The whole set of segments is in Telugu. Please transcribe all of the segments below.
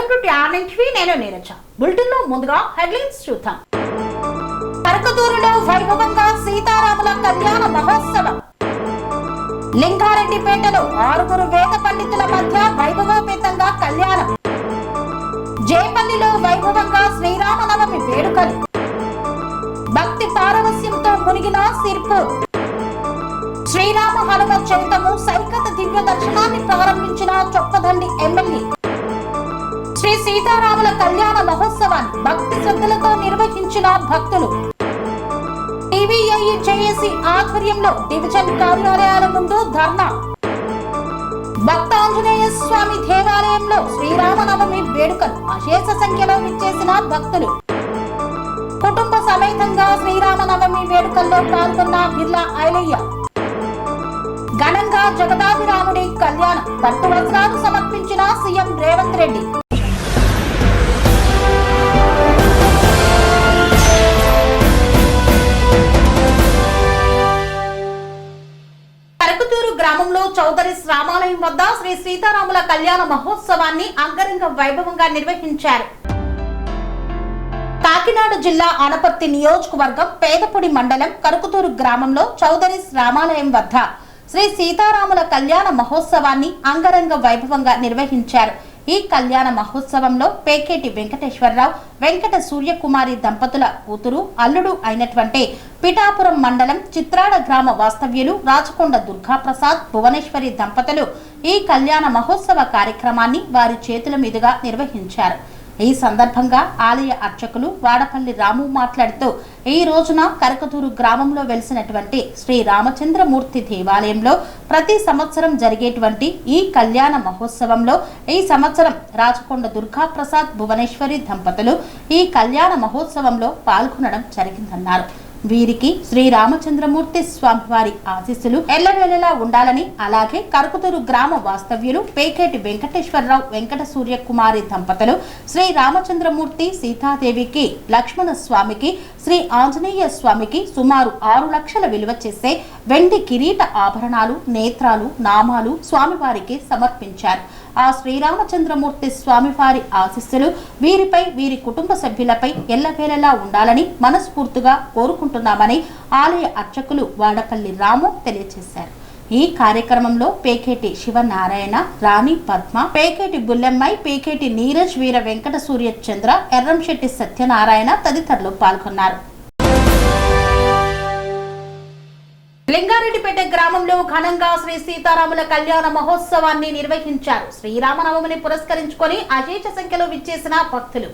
Welcome to talent TV. నేను నీరజ. బులెటిన్ లో ముందుగా హెడ్లైన్స్ చూద్దాం. కరకతూరులో వైభవంగా సీతారాముల కళ్యాణ మహోత్సవం. లింగారెడ్డిపేటలో 6 వేద పండితుల మధ్య వైభవోపేతంగా కళ్యాణం. జేపల్లిలో వైభవంగా శ్రీరామనవమి వేడుకలు. భక్తి పారవస్యంతో మునిగిన సిర్పూర్. శ్రీరామ హనుమ చరితము సైకత దివ్య దర్శనాన్ని ప్రారంభించిన చొప్పదండి ఎమ్మెల్యే. శ్రీ సీతారాముల కళ్యాణ మహోత్సవాన్ని భక్తి శ్రద్ధలతో నిర్వహించిన భక్తులు. టీవీఐ జేఏసీ ఆధ్వర్యంలో డివిజన్ కార్యాలయాల ముందు ధర్నా. భక్త ఆంజనేయ స్వామి దేవాలయంలో శ్రీరామనవమి వేడుకలు అశేష సంఖ్యలో విచ్చేసిన భక్తులు. కుటుంబ సమేతంగా శ్రీరామనవమి వేడుకల్లో పాల్గొన్న బిర్లా ఐలయ్య. ఘనంగా జగదాభిరాముడి కళ్యాణం. పట్టు వస్త్రాలు సమర్పించిన సీఎం రేవంత్ రెడ్డి. కరకతూరు గ్రామంలో చౌదరి రామాలయం వద్ద శ్రీ సీతారాముల కళ్యాణ మహోత్సవాన్ని అంగరంగ వైభవంగా నిర్వహించారు. కాకినాడ జిల్లా ఆనపర్తి నియోజకవర్గం పేదపొడి మండలం కరకతూరు గ్రామంలో చౌదరి రామాలయం వద్ద శ్రీ సీతారాముల కళ్యాణ మహోత్సవాన్ని అంగరంగ వైభవంగా నిర్వహించారు. ఈ కళ్యాణ మహోత్సవంలో పేకేటి వెంకటేశ్వరరావు, వెంకట సూర్యకుమారి దంపతుల కూతురు అల్లుడు అయినటువంటి పిఠాపురం మండలం చిత్రాడ గ్రామ వాస్తవ్యులు రాచకొండ దుర్గాప్రసాద్, భువనేశ్వరి దంపతులు ఈ కళ్యాణ మహోత్సవ కార్యక్రమాన్ని వారి చేతుల మీదుగా నిర్వహించారు. ఈ సందర్భంగా ఆలయ అర్చకులు వాడపల్లి రాము మాట్లాడుతూ ఈ రోజున కరకతూరు గ్రామంలో వెలిసినటువంటి శ్రీ రామచంద్రమూర్తి దేవాలయంలో ప్రతి సంవత్సరం జరిగేటువంటి ఈ కళ్యాణ మహోత్సవంలో ఈ సంవత్సరం రాచకొండ దుర్గాప్రసాద్, భువనేశ్వరి దంపతులు ఈ కళ్యాణ మహోత్సవంలో పాల్గొనడం జరిగిందన్నారు. వీరికి శ్రీ రామచంద్రమూర్తి స్వామి వారి ఆశీస్సులు ఎల్లవేళలా ఉండాలని, అలాగే కరకతూరు గ్రామ వాస్తవ్యులు పేకేటి వెంకటేశ్వరరావు, వెంకట సూర్యకుమారి దంపతులు శ్రీ రామచంద్రమూర్తి, సీతాదేవికి, లక్ష్మణ స్వామికి, శ్రీ ఆంజనేయ స్వామికి సుమారు 6 లక్షల విలువ చేసే వెండి కిరీట ఆభరణాలు, నేత్రాలు, నామాలు స్వామివారికి సమర్పించారు. ఆ శ్రీరామచంద్రమూర్తి స్వామివారి ఆశీస్సులు వీరిపై, వీరి కుటుంబ సభ్యులపై ఎల్లవేళలా ఉండాలని మనస్ఫూర్తిగా కోరుకుంటున్నామని ఆలయ అర్చకులు వాడపల్లి రాము తెలియజేశారు. ఈ కార్యక్రమంలో పేకేటి శివనారాయణ, రాణి పద్మ, పేకేటి బుల్లెమ్మాయి, పేకేటి నీరజ్, వీర వెంకట సూర్య చంద్ర, ఎర్రంశెట్టి సత్యనారాయణ తదితరులు పాల్గొన్నారు. లింగారెడ్డిపేట గ్రామంలో ఘనంగా శ్రీ సీతారాముల కళ్యాణ మహోత్సవాన్ని నిర్వహించారు. శ్రీరామనవమిని పురస్కరించుకొని అశేష సంఖ్యలో విచ్చేసిన భక్తులు.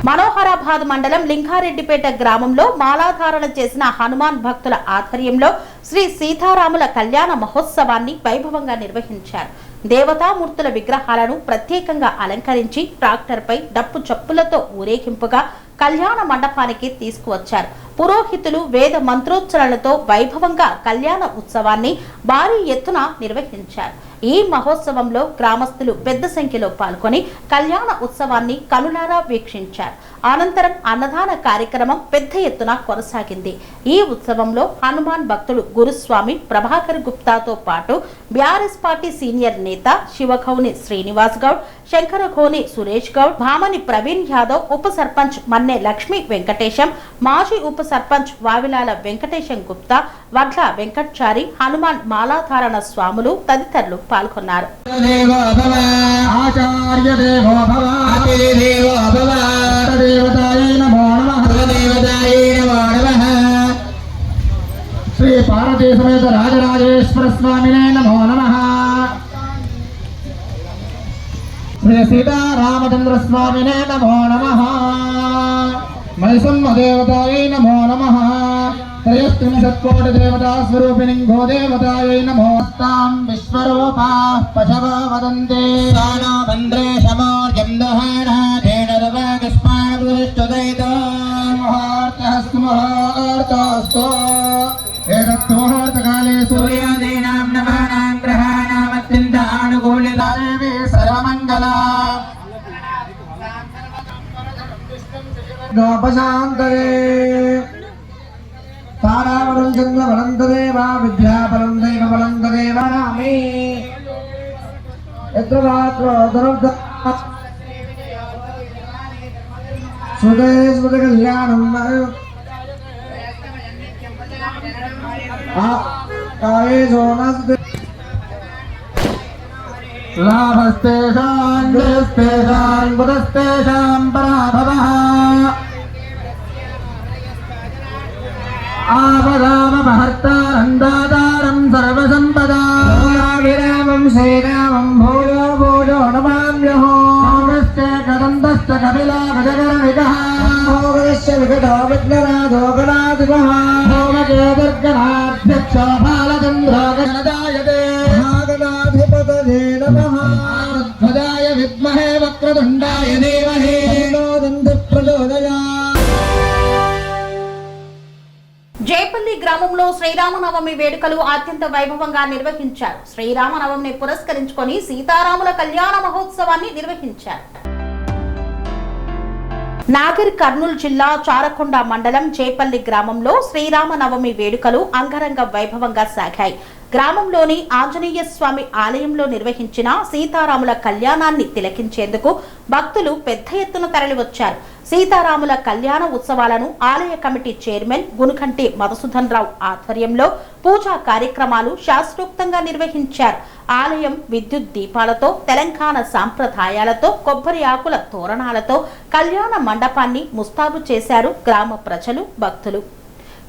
మనోహరాబాద్ మండలం లింగారెడ్డిపేట గ్రామంలో మాలాధారణ చేసిన హనుమాన్ భక్తుల ఆధ్వర్యంలో శ్రీ సీతారాముల కళ్యాణ మహోత్సవాన్ని వైభవంగా నిర్వహించారు. దేవతామూర్తుల విగ్రహాలను ప్రత్యేకంగా అలంకరించి ట్రాక్టర్పై డప్పు చప్పులతో ఊరేగింపుగా కళ్యాణ మండపానికి తీసుకువచ్చారు. పురోహితులు వేద మంత్రోచ్చరణలతో వైభవంగా కళ్యాణ ఉత్సవాన్ని భారీ ఎత్తున నిర్వహించారు. ఈ మహోత్సవంలో గ్రామస్తులు పెద్ద సంఖ్యలో పాల్గొని కళ్యాణ ఉత్సవాన్ని కనులారా వీక్షించారు. అనంతరం అన్నదాన కార్యక్రమం పెద్ద ఎత్తున కొనసాగింది. ఈ ఉత్సవంలో హనుమాన్ భక్తుడు గురుస్వామి ప్రభాకర్ గుప్తాతో పాటు బీఆర్ఎస్ పార్టీ సీనియర్ నేత శివఖౌని శ్రీనివాస్ గౌడ్, శంకరఖోని సురేష్ గౌడ్, భామని ప్రవీణ్ యాదవ్, ఉప సర్పంచ్ మన్నె లక్ష్మీ వెంకటేశం, మాజీ ఉప సర్పంచ్ వావిలాల వెంకటేశం గుప్తా, వడ్ల వెంకట్చారి, హనుమాన్ మాలాధారణ స్వాములు తదితరులు పాల్గొన్నారు. శ్రీ పార్వతీ సమేత రాజరాజేశ్వర స్వామినే నమో నమః. శ్రీ సీతారామచంద్ర స్వామినే నమో నమః. మైసమ్మ దేవతాయై నమో నమః. త్రయస్త్రింశత్కోటి దేవతా స్వరూపిణి గోదేవతాయై నమో. తాం విశ్వరూపాః పశవో వదంతి సానాబంద్రే శమోర్యం దహానాధేనరవగస్మానగురుష్టుదైతో ముహూర్తస్తు ముహూర్తస్తు. ఏతత్తు ముహూర్తకాలే సూర్యాదీనాం నవానాం గ్రహాణాం అత్యంత ఆనుకూల్యతా దేవి సర్వమంగళా. గోపశాంతరే తారావరం చంద్రబలం తదేవ విద్యాబలం దైవబలం తదేవ. लाभस्तेषां बुधस्तेषां पराभवः आपदामपहर्तारं दातारं सर्वसम्पदां श्रीरामं भूयो भूयो नमाम्यहो कदन्तश्च कपिला गजकर्णिकः भोगश्च विकटो विघ्ननाथो गणाधिपः भोगजे दुर्गणाध्यक्षो बालचन्द्रो गणजायते महागणाधिपतये नमः ध्वजाय विद्महे वक्रतुण्डाय धीमहि तन्नो दन्तिः प्रचोदयात्। జైపల్లి గ్రామంలో శ్రీరామనవమి వేడుకలు అత్యంత వైభవంగా నిర్వహించారు. శ్రీరామనవమిని పురస్కరించుకొని సీతారాముల కళ్యాణ మహోత్సవాన్ని నిర్వహించారు. నాగర్ కర్నూలు జిల్లా చారకొండ మండలం జైపల్లి గ్రామంలో శ్రీరామనవమి వేడుకలు అంగరంగ వైభవంగా సాగాయి. గ్రామంలోని ఆంజనేయ స్వామి ఆలయంలో నిర్వహించిన సీతారాముల కళ్యాణాన్ని తిలకించేందుకు భక్తులు పెద్ద ఎత్తున తరలివచ్చారు. సీతారాముల కళ్యాణ ఉత్సవాలను ఆలయ కమిటీ చైర్మన్ గునుకంటి మధుసూదన్ రావు ఆధ్వర్యంలో పూజా కార్యక్రమాలు శాస్త్రోక్తంగా నిర్వహించారు. ఆలయం విద్యుత్ దీపాలతో, తెలంగాణ సాంప్రదాయాలతో, కొబ్బరి ఆకుల తోరణాలతో కళ్యాణ మండపాన్ని ముస్తాబు చేశారు గ్రామ ప్రజలు, భక్తులు.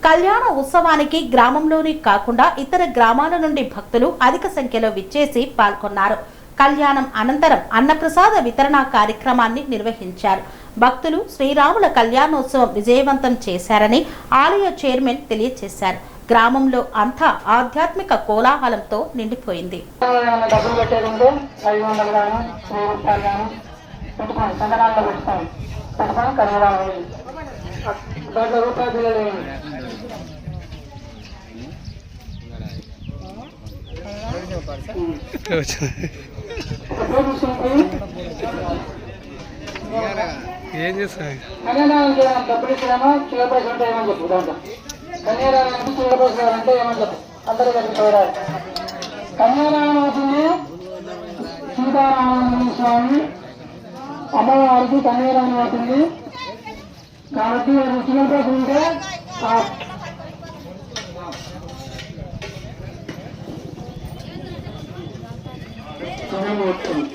కళ్యాణ ఉత్సవానికి గ్రామంలోని కాకుండా ఇతర గ్రామాల నుండి భక్తులు అధిక సంఖ్యలో విచ్చేసి పాల్గొన్నారు. కళ్యాణం అనంతరం అన్నప్రసాద వితరణ కార్యక్రమాన్ని నిర్వహించారు. భక్తులు శ్రీరాముల కళ్యాణోత్సవం విజయవంతం చేశారని ఆలయ చైర్మన్ తెలియజేశారు. గ్రామంలో అంతా ఆధ్యాత్మిక కోలాహలంతో నిండిపోయింది. ఏం చేస్తాను కన్యాదానం ఏమని చెప్పు అందరూ కలిసి చూడాలి. కన్యాదానం అవుతుంది సీతారామచంద్ర స్వామి అమ్మవారికి కన్యాదానం అవుతుంది కాబట్టి రుచిగా కోసం ఉంటే వస్తుంది.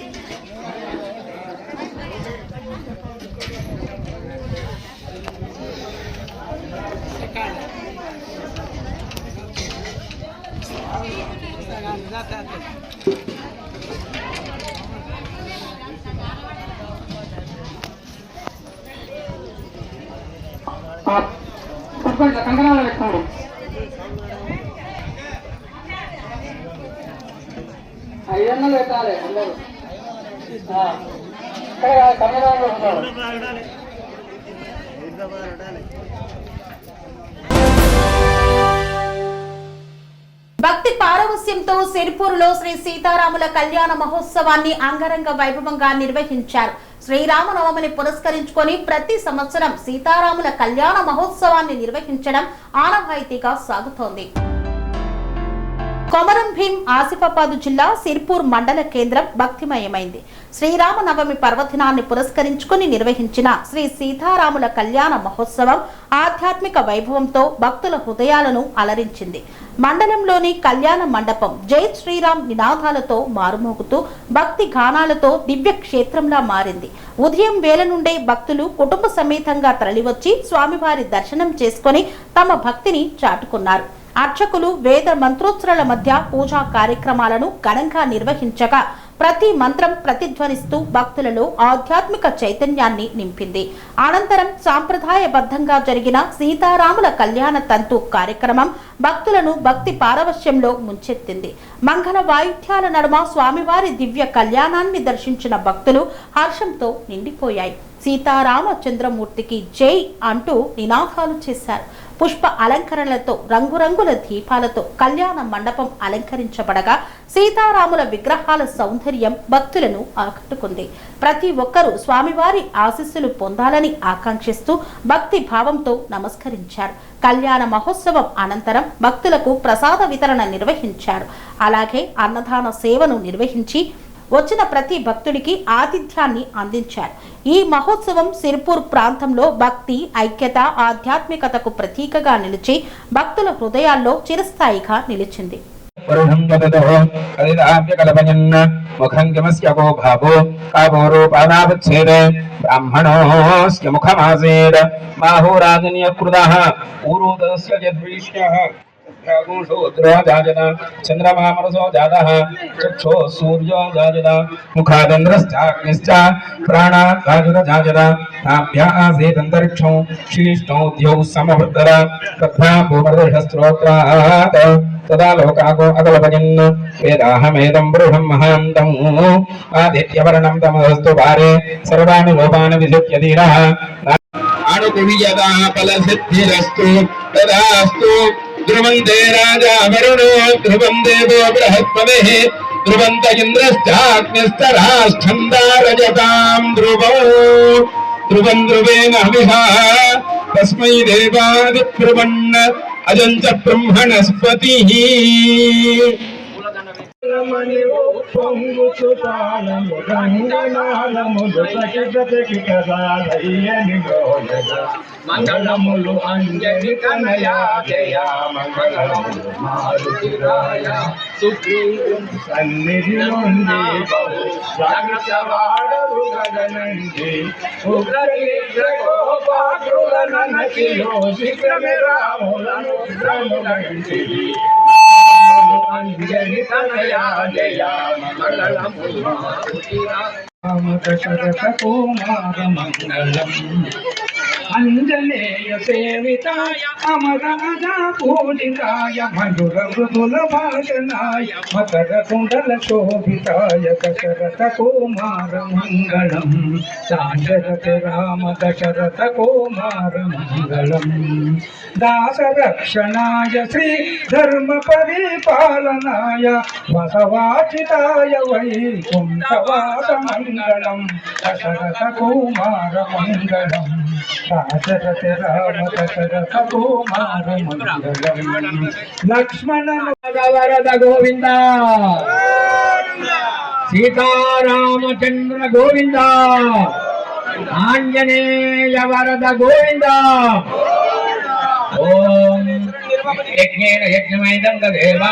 కంకణాలు పెట్టుకోండి. ఐదన్నలు పెట్టాలి అందరూ. ఇక్కడ కంకణాలు పెట్టుకోవాలి. భక్తి పారవస్యంతో సిరిపూర్లో శ్రీ సీతారాముల కళ్యాణ మహోత్సవాన్ని అంగరంగ వైభవంగా నిర్వహించారు. శ్రీరామనవమిని పురస్కరించుకొని ప్రతి సంవత్సరం సీతారాముల కళ్యాణ మహోత్సవాన్ని నిర్వహించడం ఆనవాయితీగా సాగుతోంది. కొమరం భీం ఆసిఫాబాద్ జిల్లా సిర్పూర్ మండల కేంద్రం భక్తిమయమైంది. శ్రీరామనవమి పర్వదినాన్ని పురస్కరించుకుని నిర్వహించిన శ్రీ సీతారాముల కళ్యాణ మహోత్సవం ఆధ్యాత్మిక వైభవంతో భక్తుల హృదయాలను అలరించింది. మండలంలోని కళ్యాణ మండపం జై శ్రీరామ్ నినాదాలతో మారుమోగుతూ భక్తి గానాలతో దివ్య క్షేత్రంలా మారింది. ఉదయం వేళ నుండే భక్తులు కుటుంబ సమేతంగా తరలివచ్చి స్వామివారి దర్శనం చేసుకుని తమ భక్తిని చాటుకున్నారు. అర్చకులు వేద మంత్రోచ్చరణల మధ్య పూజా కార్యక్రమాలను ఘనంగా నిర్వహించగా ప్రతి మంత్రం ప్రతిధ్వనిస్తూ భక్తులలో ఆధ్యాత్మిక చైతన్యాన్ని నింపింది. అనంతరం సాంప్రదాయబద్ధంగా జరిగిన సీతారాముల కళ్యాణ తంతు కార్యక్రమం భక్తులను భక్తి పారవశ్యంలో ముంచెత్తింది. మంగళ వాయిద్యాల నడుమ స్వామివారి దివ్య కళ్యాణాన్ని దర్శించిన భక్తులు హర్షంతో నిండిపోయాయి. సీతారామచంద్రమూర్తికి జై అంటూ నినాదాలు చేశారు. పుష్ప అలంకరణలతో రంగురంగుల దీపాలతో కళ్యాణ మండపం అలంకరించబడగా సీతారాముల విగ్రహాల సౌందర్యం భక్తులను ఆకట్టుకుంది. ప్రతి ఒక్కరూ స్వామివారి ఆశీస్సులు పొందాలని ఆకాంక్షిస్తూ భక్తి భావంతో నమస్కరించారు. కళ్యాణ మహోత్సవం అనంతరం భక్తులకు ప్రసాద వితరణ నిర్వహించారు. అలాగే అన్నదాన సేవను నిర్వహించి వచ్చిన ప్రతి భక్తుడికి ఆతిథ్యాన్ని అందించారు. ఈ మహోత్సవం సిర్పూర్ ప్రాంతంలో భక్తి, ఐక్యత, ఆధ్యాత్మికతకు ప్రతీకగా నిలిచి భక్తుల హృదయాల్లో చిరస్థాయిగా నిలిచింది. चंद्रमामरसो जातः चक्षो सूर्यो जायत मुखादिन्द्रश्चाग्निश्च प्राणात् वायुरजायत ताभ्यासीदन्तरिक्षं शीष्णौ द्यौ समवर्धत तथा भूमर्दशस्त्रोत्रात् तदा लोकाको अकल्पयन् वेदाहमेदं पुरुषं महान्तम् आदित्यवर्णं तमस्तु पारे सर्वाणि लोपानि विजित्य धीरः अनुकुर्यता फलसिद्धिरस्तु तदास्तु ध्रुवन्ते राजा वरुणो ध्रुवं देवो बृहस्पतिः ध्रुवन्त इन्द्रश्चाग्निस्तराश्छन्दारजतां ध्रुवौ ध्रुवं ध्रुवेण हविषा तस्मै देवादिब्रुवन् अजं च ब्रह्मणस्पतिः పొంగుచు తాళము రంగనాళములు మంగళములు అంజని కనయా జయ మంగళములు మారుతి రాయ సుగ్రీవుని సన్నిధి నుండి జాగ్రత్త వాడరు గగనండి ఉగ్రగోపాగ్రులనకిలో శీఘ్రమే రాములను గ్రములంటి అంజని తనయా జయ మంగళములు మారుతి రామ దశరథ కుమార మంగళం అంజనేయ సేవితాయ అమరాజా పూజితాయ మధుర మృదుల భాషణాయ మకర కుండల శోభితాయ దశరథ కుమార మంగళం దాశరథ రామ దశరథ కుమార మంగళం దాసరక్షణాయ శ్రీ ధర్మ పరిపాలనాయ వసవాచితాయ వైకుంఠవాస మంగళం దశరథ కుమార మంగళం దశరథ రామ దశరథ కుమార మంగళం లక్ష్మణ వరద గోవింద సీతారామచంద్ర గోవింద ఆంజనేయ వరద గోవింద ఓం యజ్ఞేన యజ్ఞమైదం దేవ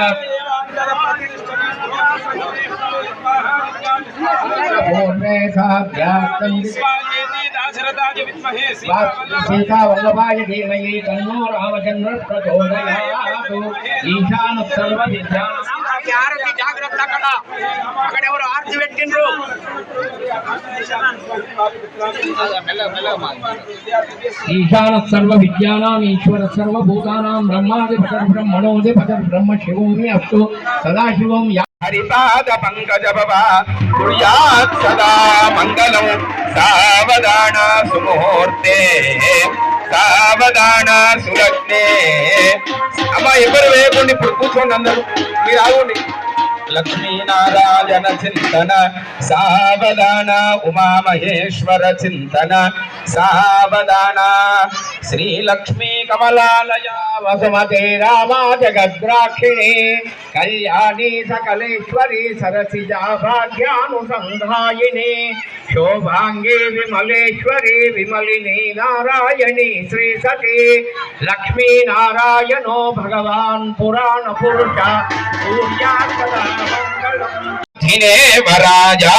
सीता वल्लभाय धीमहि तन्नो रामचंद्र प्रचोदयातु ईशान सर्व विद्या आरती जाग्रत्त अక్కడ ఎవరు ఆర్తి పెట్టిండ్రు ईशान सर्व विद्यानां ईश्वर सर्व भूतानां ब्रह्मादि ब्रह्मणोदि ब्रह्म शिवोमि अस्तु सदाशिवं हरिपाद पंकज भवा कुर्यात् सदा मंगलं सावधान सुमुहूर्ते सावधान सुलग्ने अम्मा ఎవరు వేయకండి ఇప్పుడు కూర్చోండి అందరూ మీరు ఆగండి लक्ष्मी नारायण चिंतन सावधान उमा महेश्वर चिंतन सावधान श्री लक्ष्मी कमलालया वसुमते रामा जगद्राक्षिणी कल्याणी सकलेश्वरी सरसिजा भाग्यानुसंधायिनी शोभांगी विमलेश्वरी विमलिनी नारायणी श्री सती लक्ष्मी नारायणो भगवान पुराण पुरुष धीने वराजा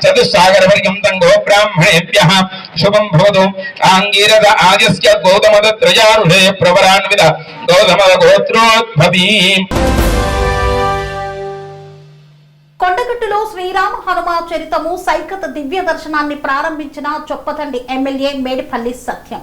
चतुस्सागर पर्यन्तं गो ब्राह्मणेभ्यः शुभं भवतु आंगीरस आदिस्य गौतमद त्रयारुषे प्रवरान्वित गौतमद गोत्रोद्भवी కొండగట్టులో శ్రీరామ హనుమ చరితము సైకత దివ్య దర్శనాన్ని ప్రారంభించిన చొప్పదండి ఎమ్మెల్యే మేడిపల్లి సత్యం.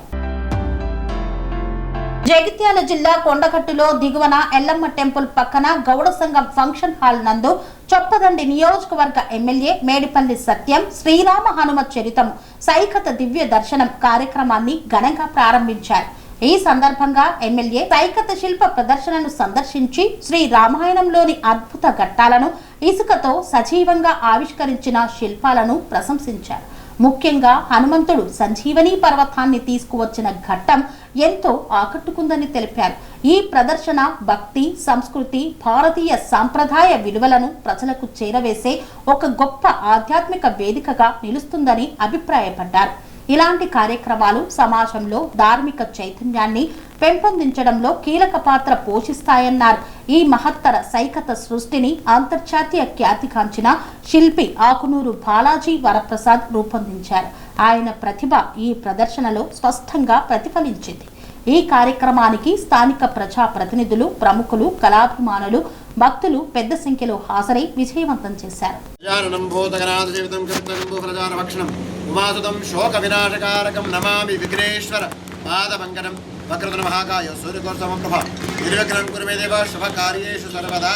జగిత్యాల జిల్లా కొండగట్టులో దిగువన ఎల్లమ్మ టెంపుల్ పక్కన గౌడ సంఘం ఫంక్షన్ హాల్ నందు చొప్పదండి నియోజకవర్గ ఎమ్మెల్యే మేడిపల్లి సత్యం శ్రీరామ హనుమ చరితము సైకత దివ్య దర్శనం కార్యక్రమాన్ని ఘనంగా ప్రారంభించారు. ఈ సందర్భంగా ఎమ్మెల్యే సైకత శిల్ప ప్రదర్శనను సందర్శించి శ్రీ రామాయణంలోని అద్భుత ఘట్టాలను ఇసుకతో సజీవంగా ఆవిష్కరించిన శిల్పాలను ప్రశంసించారు. ముఖ్యంగా హనుమంతుడు సంజీవని పర్వతాన్ని తీసుకువచ్చిన ఘట్టం ఎంతో ఆకట్టుకుందని తెలిపారు. ఈ ప్రదర్శన భక్తి, సంస్కృతి, భారతీయ సాంప్రదాయ విలువలను ప్రజలకు చేరవేసే ఒక గొప్ప ఆధ్యాత్మిక వేదికగా నిలుస్తుందని అభిప్రాయపడ్డారు. ఇలాంటి కార్యక్రమాలు సమాజంలో ధార్మిక చైతన్యాన్ని పెంపొందించడంలో కీలక పాత్ర పోషిస్తాయన్నారు. ఈ మహత్తర సైకత సృష్టిని అంతర్జాతీయ ఖ్యాతిగాంచిన శిల్పి ఆకునూరు బాలాజీ వరప్రసాద్ రూపొందించారు. ఆయన ప్రతిభ ఈ ప్రదర్శనలో స్పష్టంగా ప్రతిఫలించింది. ఈ కార్యక్రమానికి స్థానిక ప్రజా ప్రతినిధులు, ప్రముఖులు, కళాభిమానులు, భక్తులు పెద్ద సంఖ్యలో హాజరై విజయవంతం చేశారు. ఉమాసుతం శోక వినాశకారకం నమామి విఘ్నేశ్వర పాదపంకజం వక్రతున మహాకాయ సూర్యకోర్సమప్రభ నిర్విఘ్నం కురు మే దేవ శుభకార్యేషు సర్వదా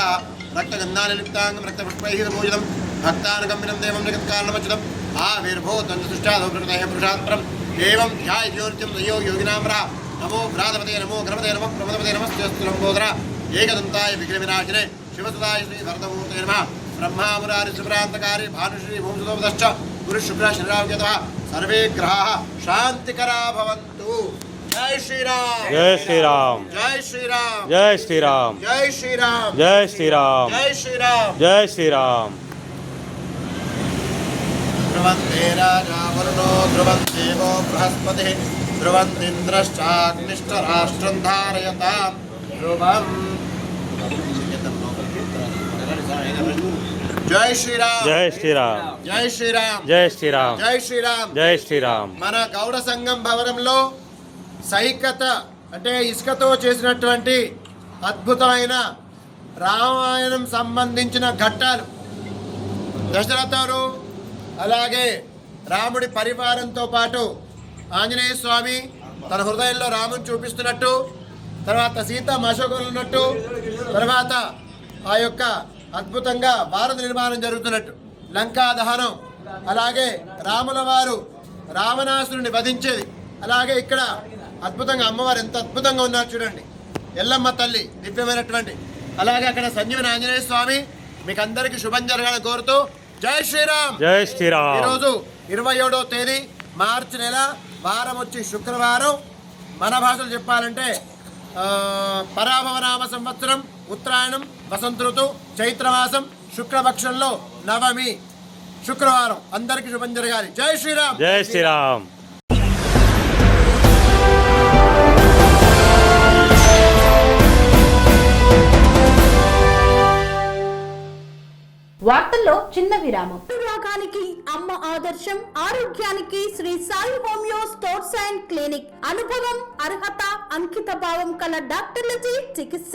రక్తగంధానిలిప్తాంగం రక్తపుష్పైః పూజితం భక్తానుగమ్యం దేవం జగత్కారణమచ్యుతం ఆవిర్భూతం సృష్టాదో ప్రకృతేః పురుషాత్పరం ఏవం ధ్యాయయోనిత్యం దయో యోగినామ్రః నమో భ్రాతపతే నమో గణపతే నమః ప్రమదపతే నమస్తేస్తు లంబోదర ఏకదంతాయ విఘ్నవినాశినే శివసుదాయ శ్రీ భరతమూర్తే నమః బ్రహ్మామురారి శుభ్రాంతకారి భానుశ్రీ భూంసుదోపదశ్చ గురు శుక్ర శనిరావ్యతః సర్వే గ్రహాः శాంతికరా భవంతు. జై శ్రీరామ్, జై శ్రీరామ్, జై శ్రీరామ్, జై శ్రీరామ్, జై శ్రీరామ్, జై శ్రీరామ్, జై శ్రీరామ్, జై శ్రీరామ్. ధ్రువంతే రాజా వరుణో ధ్రువందేవో బృహస్పతిః ధ్రువంతింద్రశ్చాగ్నిశ్చ రాష్ట్రం ధారయతాం ధ్రువం. జై శ్రీరామ్, జై శ్రీరామ్, జై శ్రీరామ్, జై శ్రీరామ్, జై శ్రీరామ్, జై శ్రీరామ్. మన గౌడ సంఘం భవనంలో సైకత అంటే ఇసుకతో చేసినటువంటి అద్భుతమైన రామాయణం సంబంధించిన ఘట్టాలు, దశరథుడు అలాగే రాముడి పరివారంతో పాటు ఆంజనేయ స్వామి తన హృదయంలో రాముని చూపిస్తున్నట్టు, తర్వాత సీత అశోకులు ఉన్నట్టు, తర్వాత ఆ యొక్క అద్భుతంగా భారత నిర్మాణం జరుగుతున్నట్టు, లంకా దహనం, అలాగే రాముల వారు రావణాసురుని వధించేది, అలాగే ఇక్కడ అద్భుతంగా అమ్మవారు ఎంత అద్భుతంగా ఉన్నారు చూడండి, ఎల్లమ్మ తల్లి దివ్యమైనటువంటి, అలాగే అక్కడ సంజీవని ఆంజనేయ స్వామి. మీకు అందరికీ శుభం జరగాలని కోరుతూ జై శ్రీరామ్, జై శ్రీరామ్. ఈరోజు 27వ తేదీ మార్చి నెల, వారం వచ్చి శుక్రవారం. మన భాషలు చెప్పాలంటే పరాభవనామ సంవత్సరం, ఉత్తరాయణం, వసంత ఋతువు, చైత్రమాసం, శుక్లపక్షంలో నవమి, శుక్రవారం. అందరికీ శుభం జరగాలి. జై శ్రీరామ్, జై శ్రీరామ్. వార్తల్లో చిన్న విరామం. రోగానికి అమ్మ ఆదర్శం, ఆరోగ్యానికి Shri Sai homeo stores and clinic. అనుభవం, అర్హత, అంకిత భావం కల డాక్టర్లచే చికిత్స.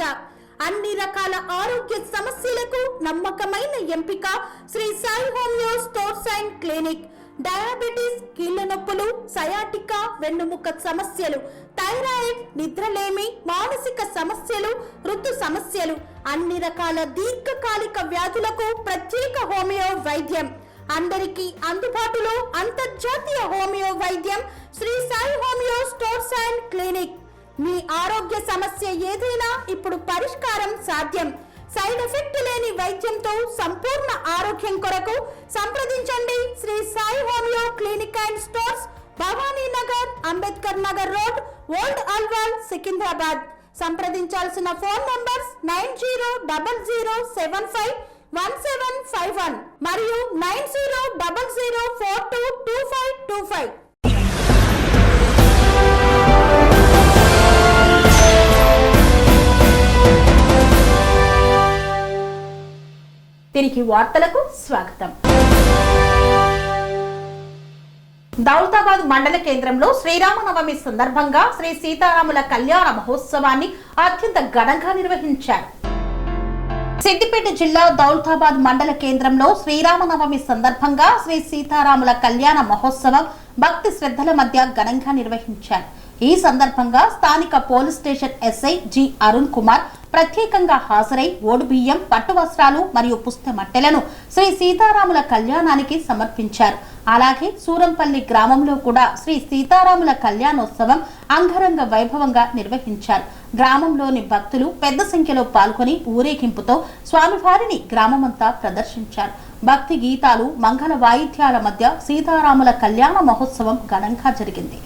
అన్ని రకాల ఆరోగ్య సమస్యలకు నమ్మకమైన ఎంపిక Shri Sai homeo stores and clinic. Diabetes, కీళ్ల నొప్పులు, సయాటికా, వెన్నుముక్క సమస్యలు, థైరాయిడ్, నిద్రలేమి, మానసిక సమస్యలు, ఋతు సమస్యలు, అన్ని రకాల దీర్ఘకాలిక వ్యాధులకు ప్రత్యేక హోమియో వైద్యం. అందరికీ అందుబాటులో అంతర్జాతీయ హోమియో వైద్యం Shri Sai homeo stores and clinic. మీ ఆరోగ్య సమస్య ఏదైనా ఇప్పుడు పరిష్కారం సాధ్యం. సైడ్ ఎఫెక్ట్ లేని వైద్యంతో సంపూర్ణ ఆరోగ్యం కొరకు సంప్రదించండి Shri Sai homeo clinic and stores, Bhavani Nagar, Ambedkar Nagar road, old Alwal, Secunderabad. సంప్రదించాల్సిన ఫోన్ నంబర్స్ 9000751751 మరియు 9000422525. తిరిగి వార్తలకు స్వాగతం. దౌలతాబాద్ మండల కేంద్రంలో శ్రీరామనవమి సందర్భంగా శ్రీ సీతారాముల కళ్యాణ మహోత్సవాన్ని అత్యంత ఘనంగా నిర్వహించారు. సిద్దిపేట జిల్లా దౌలతాబాద్ మండల కేంద్రంలో శ్రీరామనవమి సందర్భంగా శ్రీ సీతారాముల కళ్యాణ మహోత్సవం భక్తి శ్రద్ధల మధ్య ఘనంగా నిర్వహించారు. ఈ సందర్భంగా స్థానిక police station SI G Arun Kumar ప్రత్యేకంగా హాజరై ఓడుబియ్యం, పట్టు వస్త్రాలు మరియు పుస్తమట్టెలను శ్రీ సీతారాముల కళ్యాణానికి సమర్పించారు. అలాగే సూరంపల్లి గ్రామంలో కూడా శ్రీ సీతారాముల కళ్యాణోత్సవం అంగరంగ వైభవంగా నిర్వహించారు. గ్రామంలోని భక్తులు పెద్ద సంఖ్యలో పాల్గొని ఊరేగింపుతో స్వామివారిని గ్రామమంతా ప్రదర్శించారు. భక్తి గీతాలు, మంగళ వాయిద్యాల మధ్య సీతారాముల కళ్యాణ మహోత్సవం ఘనంగా జరిగింది.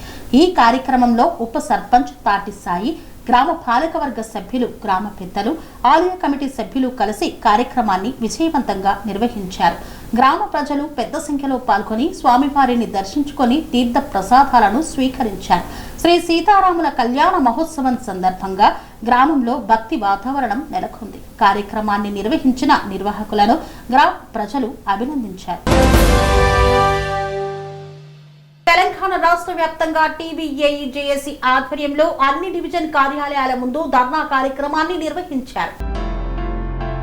ఈ కార్యక్రమంలో ఉప సర్పంచ్ తాటి సాయి, గ్రామ పాలకవర్గ సభ్యులు, గ్రామ పెద్దలు, ఆలయ కమిటీ సభ్యులు కలిసి కార్యక్రమాన్ని విజయవంతంగా నిర్వహించారు. గ్రామ ప్రజలు పెద్ద సంఖ్యలో పాల్గొని స్వామివారిని దర్శించుకొని తీర్థ ప్రసాదాలను స్వీకరించారు. శ్రీ సీతారాముల కళ్యాణ మహోత్సవం సందర్భంగా గ్రామంలో భక్తి వాతావరణం నెలకొంది. కార్యక్రమాన్ని నిర్వహించిన నిర్వాహకులను గ్రామ ప్రజలు అభినందించారు. తెలంగాణ రాష్ట్ర వ్యాప్తంగా టీబీఏఈజేఏసీ ఆధ్వర్యంలో అన్ని డివిజన్ కార్యాలయాల ముందు ధర్నా కార్యక్రమాన్ని నిర్వహించారు.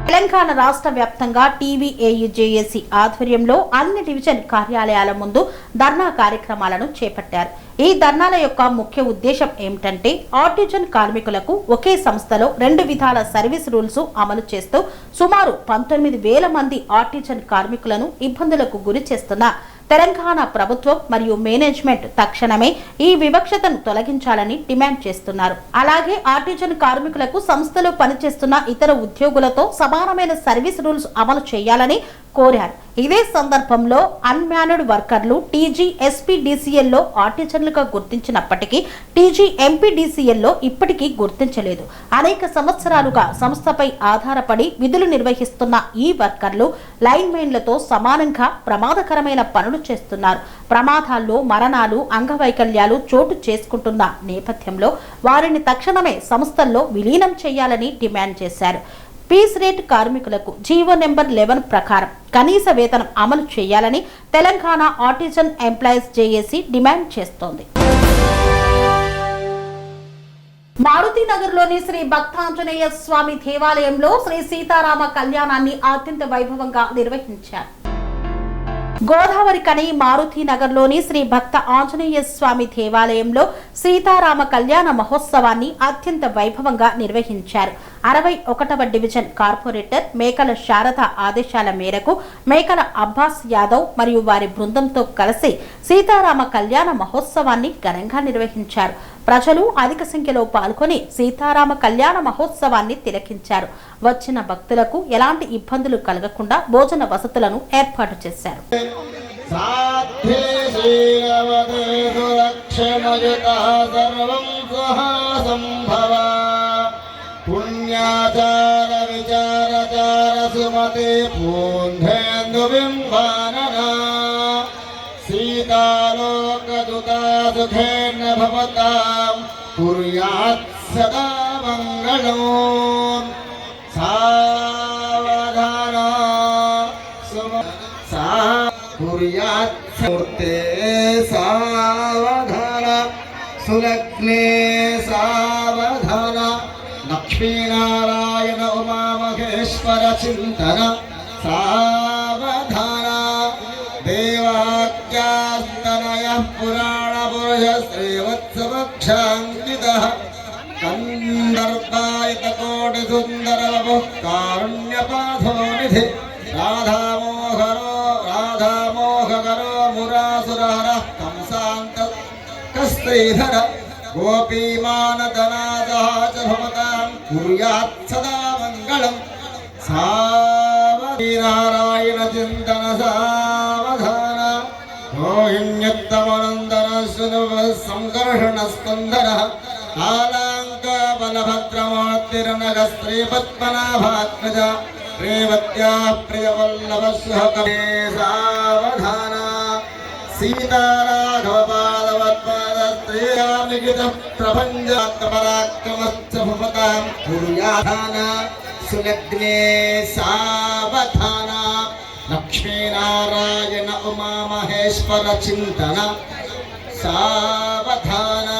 తెలంగాణ రాష్ట్ర వ్యాప్తంగా టీబీఏఈజేఏసీ ఆధ్వర్యంలో అన్ని డివిజన్ కార్యాలయాల ముందు ధర్నా కార్యక్రమాలను చేపట్టారు. ఈ ధర్నాల యొక్క ముఖ్య ఉద్దేశం ఏమిటంటే, ఆర్టిజన్ కార్మికులకు ఒకే సంస్థలో 2 విధాల సర్వీస్ రూల్స్ అమలు చేస్తూ సుమారు 19,000 మంది ఆర్టిజన్ కార్మికులను ఇబ్బందులకు గురి చేస్తున్న తెలంగాణ ప్రభుత్వం మరియు మేనేజ్మెంట్ తక్షణమే ఈ వివక్షతను తొలగించాలని డిమాండ్ చేస్తున్నారు. అలాగే ఆర్టిజన్ కార్మికులకు సంస్థలో పనిచేస్తున్న ఇతర ఉద్యోగులతో సమానమైన సర్వీస్ రూల్స్ అమలు చేయాలని కోరారు. ఇదే సందర్భంలో అన్మ్యాన్డ్ వర్కర్లు TGSPDCLలో ఆర్టిజన్లుగా గుర్తించినప్పటికీ TGMPDCLలో ఇప్పటికీ గుర్తించలేదు. అనేక సంవత్సరాలుగా సంస్థపై ఆధారపడి విధులు నిర్వహిస్తున్న ఈ వర్కర్లు లైన్మెన్లతో సమానంగా ప్రమాదకరమైన పనులు చేస్తున్నారు. ప్రమాదాల్లో మరణాలు, అంగవైకల్యాలు చోటు చేసుకుంటున్న నేపథ్యంలో వారిని తక్షణమే సంస్థల్లో విలీనం చేయాలని డిమాండ్ చేశారు. పీస్ రేట్ కార్మికులకు జీవో నెంబర్ 11 ప్రకారం కనీస వేతనం అమలు చేయాలని Telangana artisan employees JAC demand చేస్తోంది. మారుతినగర్లోని శ్రీ భక్తాంజనేయ స్వామి దేవాలయంలో శ్రీ సీతారామ కళ్యాణాన్ని అత్యంత వైభవంగా నిర్వహించారు. గోదావరి కని మారుతినగర్లోని శ్రీ భక్త ఆంజనేయ స్వామి దేవాలయంలో సీతారామ కళ్యాణ మహోత్సవాన్ని అత్యంత వైభవంగా నిర్వహించారు. 61వ డివిజన్ కార్పొరేటర్ మేకల శారద ఆదేశాల మేరకు మేకల అబ్బాస్ యాదవ్ మరియు వారి బృందంతో కలిసి సీతారామ కళ్యాణ మహోత్సవాన్ని ఘనంగా నిర్వహించారు. ప్రజలు అధిక సంఖ్యలో పాల్గొని సీతారామ కళ్యాణ మహోత్సవాన్ని తిలకించారు. వచ్చిన భక్తులకు ఎలాంటి ఇబ్బందులు కలగకుండా భోజన వసతులను ఏర్పాటు చేశారు. పుణ్యాచార విచారచార సుమతే పూంధేందు బింబానన సీతాలోకదుతా సుఖేన భవతాం కుర్యాత్ సదా మంగళం. సావధాన కుర్యాత్ మూర్తే సావధాన సులగ్నే సావధాన లక్ష్మీనారాయణ ఉమామహేశ్వర చింతన సావధాన దేవాఖ్యాస్తనయ పురాణ పురుష శ్రీవత్సవక్షాంకిత కందర్పాయత కోటి సుందర కారుణ్యపాథో నిధి రాధామోహకరో మురాసురహర కంసాంత కస్త్రీధర గోపీమానదనాదః భవతాం కుర్యాత్ సదా మంగళం. సావధానారాయణ చింతన సావధాన రోహిణ్యత్తమనందన సునువ సంకర్షణ స్కందన కాలాంక బలభద్రమూర్తిరనగ శ్రీ పద్మనాభాత్మజ రేవత్యా ప్రియవల్లభ సహకరే సావధాన సీతారాఘవ పాదవత్పాద శ్రీరామలిఖిత ప్రపంచాత్మపరాక్రమశ్చ భవతాం కుర్యాధాన సులగ్నే సావధాన లక్ష్మీనారాయణ ఉమామహేశ్వర చింతన సావధాన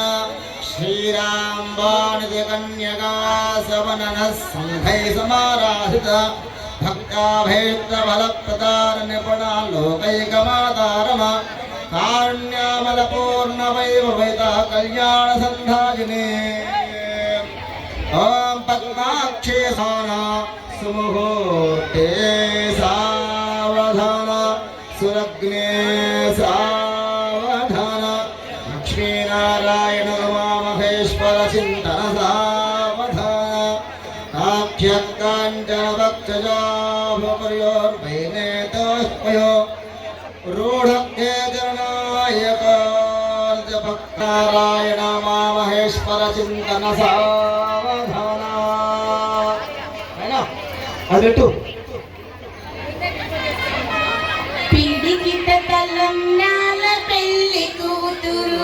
శ్రీరాంబాణిది కన్యగా సవనన సంఘై సమారాధిత భక్తాభేత్ర ఫలప్రదాన నిపుణ లోకైకమాతారమ కారుణ్యామల పూర్ణ వైభవిత కళ్యాణ సంధాయినే. ఓం పద్మాక్షే సుముహూర్తే సావధాన సులగ్నే సావధాన లక్ష్మీనారాయణ ఉమామహేశ్వర చింతన సావధాన కాంచన వక్షజాభయోర్వైనేతో నారాయణ మా మహేశ్వర చింతన సావధాన అదెటు పిడికిట తలంబ్రాల పెళ్లి కూతురు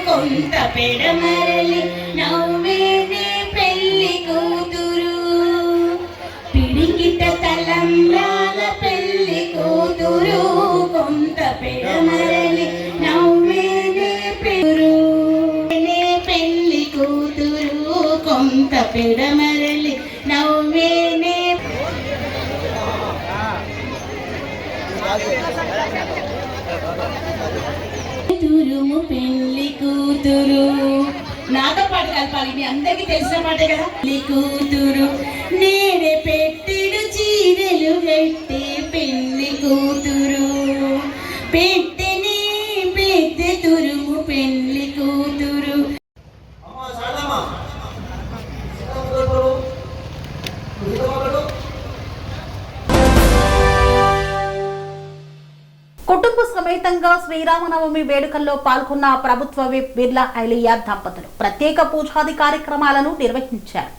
కొంత పెడమరలి నవ్వేనే పెళ్లి కూతురు పిడికిట తలంబ్రాల పెళ్లి కూతురు కొంత పెడమరలి నవ్వేనే పెళ్లి కూతురు కొంత పెడమరలి నవ్వేనే తురుము పెళ్లి కూతురు నాతో పాటు కలపాలి మీ అందరికీ తెలిసిన పాటే కదా పెళ్లి కూతురు నేనే పెట్టెడు చీరలు కట్టే పెళ్లి కూతురు పెట్టెనే పెట్టె తురుము పెళ్లి కూతురు కుటుంబ సమేతంగా శ్రీరామనవమి వేడుకల్లో పాల్గొన్న ప్రభుత్వ విప్ బిర్లా ఐలియా దంపతులు ప్రత్యేక పూజాది కార్యక్రమాలను నిర్వహించారు.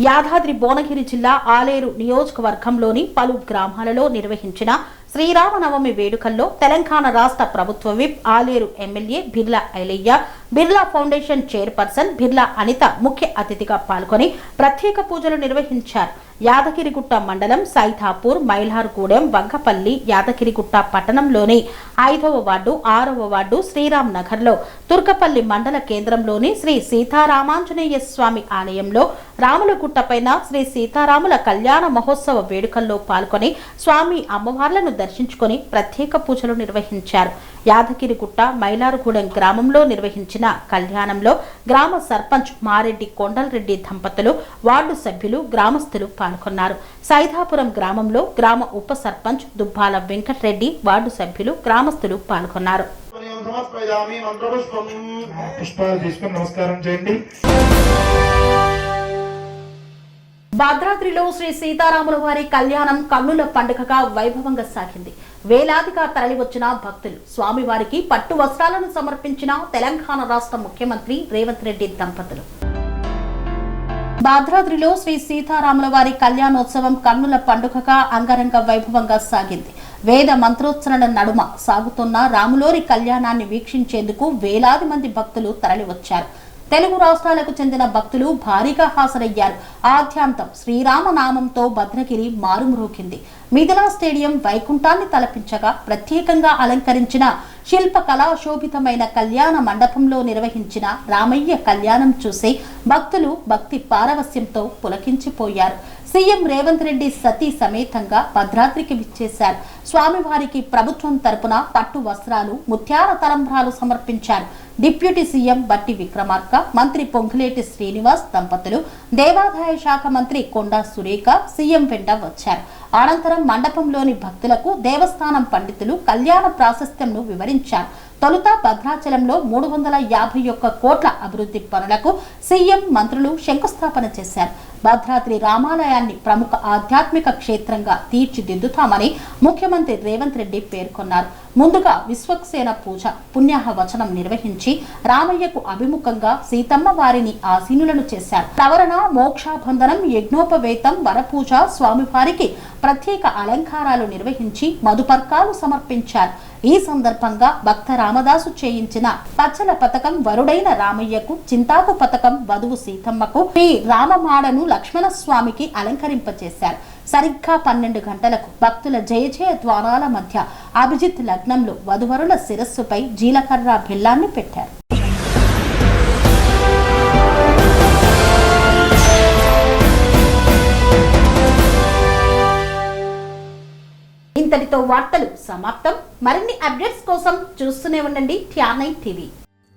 యాదాద్రి భువనగిరి జిల్లా ఆలేరు నియోజకవర్గంలోని పలు గ్రామాలలో నిర్వహించిన శ్రీరామనవమి వేడుకల్లో తెలంగాణ రాష్ట్ర ప్రభుత్వ whip Aleru MLA Birla Ailaiah, Birla foundation chairperson Birla Anitha ముఖ్య అతిథిగా పాల్గొని ప్రత్యేక పూజలు నిర్వహించారు. యాదగిరిగుట్ట మండలం సైతాపూర్, మైలార్గూడెం, వంగపల్లి, యాదగిరిగుట్ట పట్టణంలోని 5వ వార్డు, 6వ వార్డు, శ్రీరామ్ నగర్లో, తుర్కపల్లి మండల కేంద్రంలోని శ్రీ సీతారామాంజనేయ స్వామి ఆలయంలో, రాములగుట్టపైన శ్రీ సీతారాముల కళ్యాణ మహోత్సవ వేడుకల్లో పాల్గొని స్వామి అమ్మవార్లను దర్శించుకుని ప్రత్యేక పూజలు నిర్వహించారు. యాదగిరిగుట్ట మైలార్గూడెం గ్రామంలో నిర్వహించిన కళ్యాణంలో గ్రామ సర్పంచ్ మారెడ్డి కొండలరెడ్డి దంపతులు, వార్డు సభ్యులు, గ్రామస్తులు పాల్గొన్నారు. సైదాపురం గ్రామంలో గ్రామ ఉప సర్పంచ్ దుబ్బాల వెంకటరెడ్డి, వార్డు సభ్యులు, గ్రామస్తులు పాల్గొన్నారు. పుష్పాలు తీసుకుని నమస్కారం చేయండి. భద్రాద్రిలో శ్రీ సీతారాముల వారి కళ్యాణం కన్నుల పండుగగా వైభవంగా సాగింది. వేలాదిగా తరలివచ్చిన భక్తులు స్వామివారికి పట్టు వస్త్రాలను సమర్పించిన తెలంగాణ రాష్ట్ర ముఖ్యమంత్రి రేవంత్ రెడ్డి దంపతులు. భద్రాద్రిలో శ్రీ సీతారాముల వారి కళ్యాణోత్సవం కన్నుల పండుగగా అంగరంగ వైభవంగా సాగింది. వేద మంత్రోచ్చరణ నడుమ సాగుతున్న రాములోరి కళ్యాణాన్ని వీక్షించేందుకు వేలాది మంది భక్తులు తరలివచ్చారు. తెలుగు రాష్ట్రాలకు చెందిన భక్తులు భారీగా హాజరయ్యారు. ఆద్యాంతం శ్రీరామనామంతో భద్రగిరి మారుమ్రోగింది. మిథిలా స్టేడియం వైకుంఠాన్ని తలపించగా ప్రత్యేకంగా అలంకరించిన శిల్పకళా శోభితమైన కళ్యాణ మండపంలో నిర్వహించిన రామయ్య కళ్యాణం చూసి భక్తులు భక్తి పారవస్యంతో పులకించిపోయారు. సీఎం రేవంత్ రెడ్డి సతీ సమేతంగా భద్రాద్రికి విచ్చేశారు. స్వామివారికి ప్రభుత్వం తరపున పట్టు వస్త్రాలు, ముత్యాల తలంబ్రాలు సమర్పించారు. డిప్యూటీ సీఎం బట్టి విక్రమార్క, మంత్రి పొంగులేటి శ్రీనివాస్ దంపతులు, దేవాదాయ శాఖ మంత్రి కొండా సురేఖ సీఎం వెంట వచ్చారు. అనంతరం మండపంలోని భక్తులకు దేవస్థానం పండితులు కళ్యాణ ప్రాశస్త్యంను వివరించారు. తొలుత భద్రాచలంలో 351 కోట్ల అభివృద్ధి పనులకు సీఎం, మంత్రులు శంకుస్థాపన చేశారు. భద్రాద్రి రామాలయాన్ని ప్రముఖ ఆధ్యాత్మిక క్షేత్రంగా తీర్చిదిద్దుతామని ముఖ్యమంత్రి రేవంత్ రెడ్డి పేర్కొన్నారు. ముందుగా విశ్వక్సేన పూజ, పుణ్యాహ వచనం నిర్వహించి రామయ్యకు అభిముఖంగా సీతమ్మ వారిని ఆసీనులను చేశారు. సవరణ, మోక్షాబంధనం, యజ్ఞోపవేతం, వరపూజ, స్వామివారికి ప్రత్యేక అలంకారాలు నిర్వహించి మధుపర్కాలు సమర్పించారు. ఈ సందర్భంగా భక్త రామదాసు చేయించిన పచ్చల పథకం వరుడైన రామయ్యకు, చింతాకు పథకం వధువు సీతమ్మకు, శ్రీ రామమాడను లక్ష్మణ స్వామికి అలంకరింపచేశారు. సరిగ్గా 12 గంటలకు భక్తుల జయ జయ ద్వారాల మధ్య అభిజిత్ లగ్నంలో వధువరుల శిరస్సుపై జీలకర్ర బెల్లాన్ని పెట్టారు. ఇంతటితో వార్తలు సమాప్తం. మరిన్ని అప్డేట్స్ కోసం చూస్తూనే ఉండండి TR9 TV.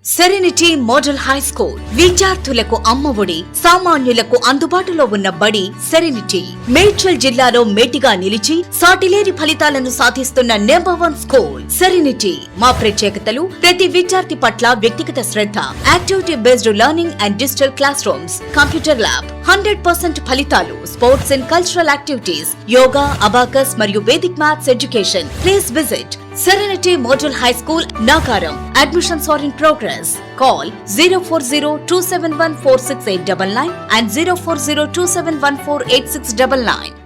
Serenity model high school విద్యార్థులకు అమ్మఒడి, సామాన్యులకు అందుబాటులో ఉన్న బడి సెరెనిటీ. మేడ్చల్ జిల్లాలో మేటిగా నిలిచి సాటిలేని ఫలితాలను సాధిస్తున్న #1 స్కూల్ సెరెనిటీ. మా ప్రత్యేకతలు ప్రతి విద్యార్థి పట్ల వ్యక్తిగత శ్రద్ధ, activity based learning and digital classrooms, computer lab, 100% ఫలితాలు, sports and cultural activities, yoga, abacus మరియు Vedic maths education. Please visit Serenity Model High School, Nagaram. Admissions are in progress. Call 040-271-46899 and 040-271-48699.